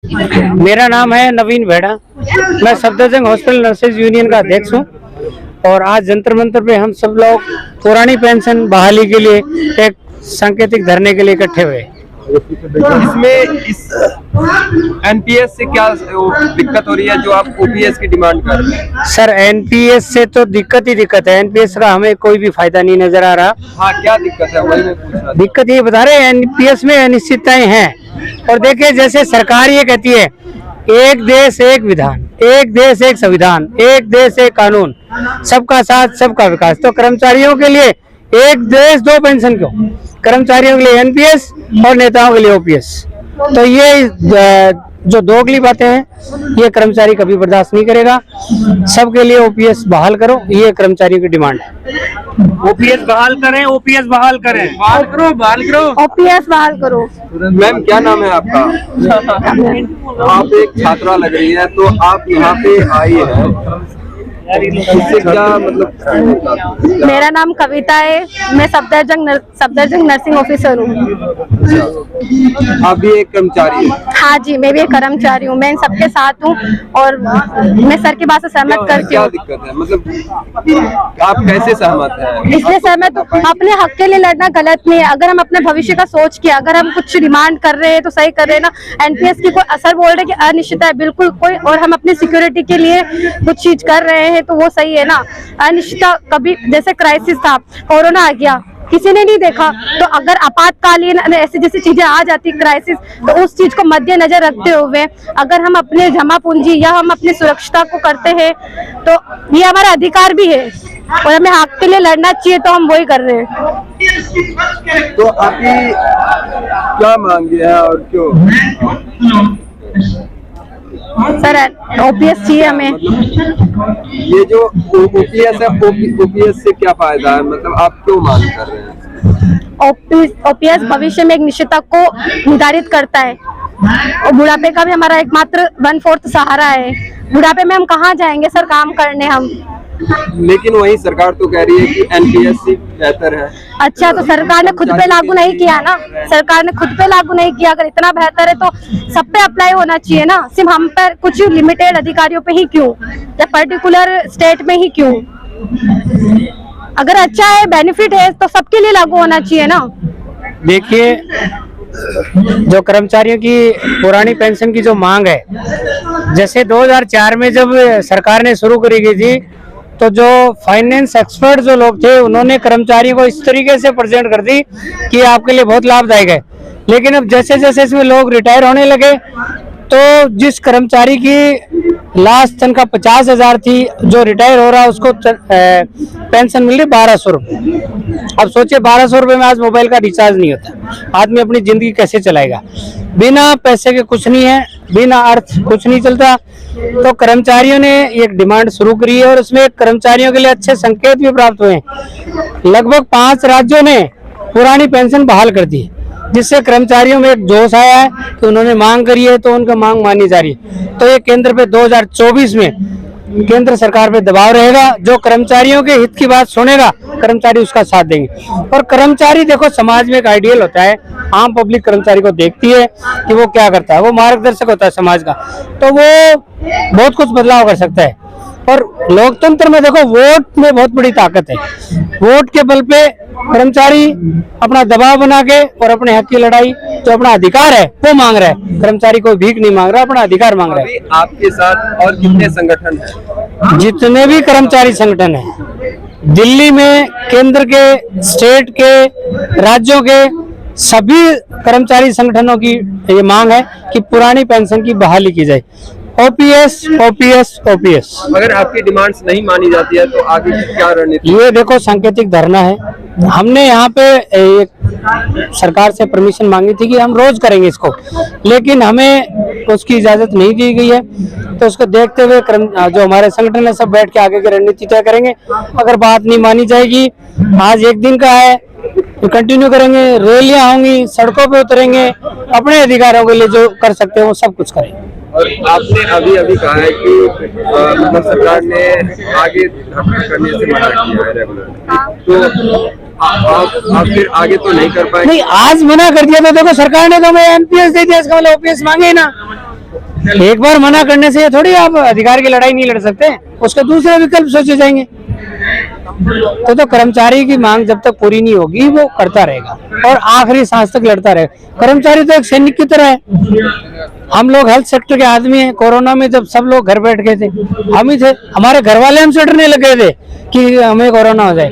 मेरा नाम है नवीन भेड़ा। मैं सफदरजंग हॉस्पिटल नर्सेज यूनियन का अध्यक्ष हूँ और आज जंतर मंतर पे हम सब लोग पुरानी पेंशन बहाली के लिए एक सांकेतिक धरने के लिए इकट्ठे हुए। इसमें इस एनपीएस से क्या दिक्कत हो रही है जो आप ओपीएस की डिमांड कर रहे हैं? सर एनपीएस से तो दिक्कत ही दिक्कत है, एनपीएस का हमें कोई भी फायदा नहीं नजर आ रहा। हाँ, क्या दिक्कत है वही मैं पूछ रहा था। दिक्कत ये बता रहे हैं एनपीएस में अनिश्चितताएं हैं। और देखिए जैसे सरकार ये कहती है एक देश एक विधान, एक देश एक संविधान, एक देश एक कानून, सबका साथ सबका विकास, तो कर्मचारियों के लिए एक देश दो पेंशन क्यों? कर्मचारियों के लिए एनपीएस और नेताओं के लिए ओपीएस। तो ये जो दोगली बातें हैं ये कर्मचारी कभी बर्दाश्त नहीं करेगा। सबके लिए ओपीएस बहाल करो, ये कर्मचारियों की डिमांड है। ओपीएस बहाल करें, ओपीएस बहाल करें, बहाल करो, बहाल करो, ओपीएस बहाल करो। मैम क्या नाम है आपका? आप एक छात्रा लग रही है, तो आप यहाँ पे आई है, इससे क्या मतलब? मेरा नाम कविता है, मैं सफदरजंग नर्सिंग ऑफिसर हूँ। आप भी एक कर्मचारी है? हाँ जी, मैं भी एक कर्मचारी हूँ, मैं इन सबके साथ हूँ और मैं सर की बात से सहमत करती हूँ। क्या दिक्कत है, मतलब आप कैसे सहमत हैं? इसलिए सहमत हूँ, अपने हक के लिए लड़ना गलत नहीं है। अगर हम अपने भविष्य का सोच के अगर हम कुछ डिमांड कर रहे हैं तो सही कर रहे हैं ना। एनपीएस की कोई असर बोल रहे कि अनिश्चितता है बिल्कुल कोई, और हम अपनी सिक्योरिटी के लिए कुछ चीज कर रहे हैं तो वो सही है ना। अनिश्चितता कभी, जैसे क्राइसिस था, कोरोना आ गया, किसी ने नहीं देखा, तो अगर आपातकालीन ऐसी जैसी चीजें आ जाती क्राइसिस, तो उस चीज को मद्देनजर रखते हुए अगर हम अपने जमा पूंजी या हम अपनी सुरक्षा को करते हैं तो ये हमारा अधिकार भी है और हमें हक के लिए लड़ना चाहिए, तो हम वही कर रहे हैं। तो आपकी क्या मांगे है और क्यों? सर ओपीएस चाहिए हमें। ये जो ओपीएस है, ओपीएस से क्या फायदा है, मतलब आप क्यों मांग कर रहे हैं? ओपीएस भविष्य में एक निश्चितता को निर्धारित करता है और बुढ़ापे का भी हमारा एकमात्र 1/4 सहारा है। बुढ़ापे में हम कहाँ जाएंगे सर काम करने हम? लेकिन वही सरकार तो कह रही है कि एनपीएस बेहतर है। अच्छा, तो सरकार ने खुद पे लागू नहीं किया ना, सरकार ने खुद पे लागू नहीं किया। अगर इतना बेहतर है तो सब पे अप्लाई होना चाहिए ना, सिर्फ हम पर कुछ लिमिटेड अधिकारियों पे ही क्यों, या पर्टिकुलर स्टेट में ही क्यों? अगर अच्छा है, बेनिफिट है तो सबके लिए लागू होना चाहिए ना। देखिए जो कर्मचारियों की पुरानी पेंशन की जो मांग है, जैसे 2004 में जब सरकार ने शुरू करी गई थी तो जो फाइनेंस एक्सपर्ट जो लोग थे उन्होंने कर्मचारियों को इस तरीके से प्रेजेंट कर दी कि आपके लिए बहुत लाभदायक है। लेकिन अब जैसे जैसे इसमें लोग रिटायर होने लगे तो जिस कर्मचारी की लास्ट तनख्वाह 50,000 थी, जो रिटायर हो रहा उसको पेंशन मिल रही 1200 रुपये। अब सोचिए 1200 रुपये में आज मोबाइल का रिचार्ज नहीं होता, आदमी अपनी जिंदगी कैसे चलाएगा? बिना पैसे के कुछ नहीं है, बिना अर्थ कुछ नहीं चलता। तो कर्मचारियों ने एक डिमांड शुरू करी है और उसमें कर्मचारियों के लिए अच्छे संकेत भी प्राप्त हुए हैं। लगभग 5 राज्यों ने पुरानी पेंशन बहाल कर दी, जिससे कर्मचारियों में एक जोश आया है कि उन्होंने मांग करी है तो उनका मांग मानी जा रही है। तो ये केंद्र पे 2024 में केंद्र सरकार पे दबाव रहेगा, जो कर्मचारियों के हित की बात सुनेगा कर्मचारी उसका साथ देंगे। और कर्मचारी देखो समाज में एक आइडियल होता है, आम पब्लिक कर्मचारी को देखती है कि वो क्या करता है, वो मार्गदर्शक होता है समाज का, तो वो बहुत कुछ बदलाव कर सकता है। और लोकतंत्र में देखो वोट में बहुत बड़ी ताकत है। वोट के बल पे कर्मचारी अपना दबाव बना के और अपने हक की लड़ाई, जो अपना अधिकार है वो मांग रहा है। कर्मचारी कोई भीख नहीं मांग रहा, अपना अधिकार मांग रहा है। आपके साथ और कितने संगठन हैं? जितने भी कर्मचारी संगठन हैं दिल्ली में, केंद्र के, स्टेट के, राज्यों के सभी कर्मचारी संगठनों की ये मांग है कि पुरानी पेंशन की बहाली की जाए। OPS OPS OPS. अगर आपकी डिमांड्स नहीं मानी जाती है तो आगे की क्या रणनीति? ये देखो सांकेतिक धरना है। हमने यहाँ पे एक सरकार से परमिशन मांगी थी कि हम रोज करेंगे इसको, लेकिन हमें उसकी इजाजत नहीं दी गई है। तो उसको देखते हुए जो हमारे संगठन है सब बैठ के आगे की रणनीति तय करेंगे। अगर बात नहीं मानी जाएगी, आज एक दिन का है, तो कंटिन्यू करेंगे, रैलियां होंगी, सड़कों पे उतरेंगे, अपने अधिकारों के लिए जो कर सकते हैं वो सब कुछ करेंगे। और आपने अभी अभी कहा है कि मतलब सरकार ने आगे धरना करने से मना किया है रेगुलर, तो आप फिर आगे तो नहीं कर पाएंगे? नहीं, आज मना कर दिया तो देखो सरकार ने तो हमें एनपीएस दे दिया, इसका मतलब ओपीएस मांगे ना। एक बार मना करने से थोड़ी आप अधिकार की लड़ाई नहीं लड़ सकते, उसके दूसरे विकल्प सोचे जाएंगे। तो कर्मचारी की मांग जब तक पूरी नहीं होगी वो करता रहेगा और आखिरी सांस तक लड़ता रहेगा। कर्मचारी तो एक सैनिक की तरह है। हम लोग हेल्थ सेक्टर के आदमी हैं। कोरोना में जब सब लोग घर बैठ गए थे, हम ही थे, हमारे घर वाले हमसे डरने लग गए थे कि हमें कोरोना हो जाए।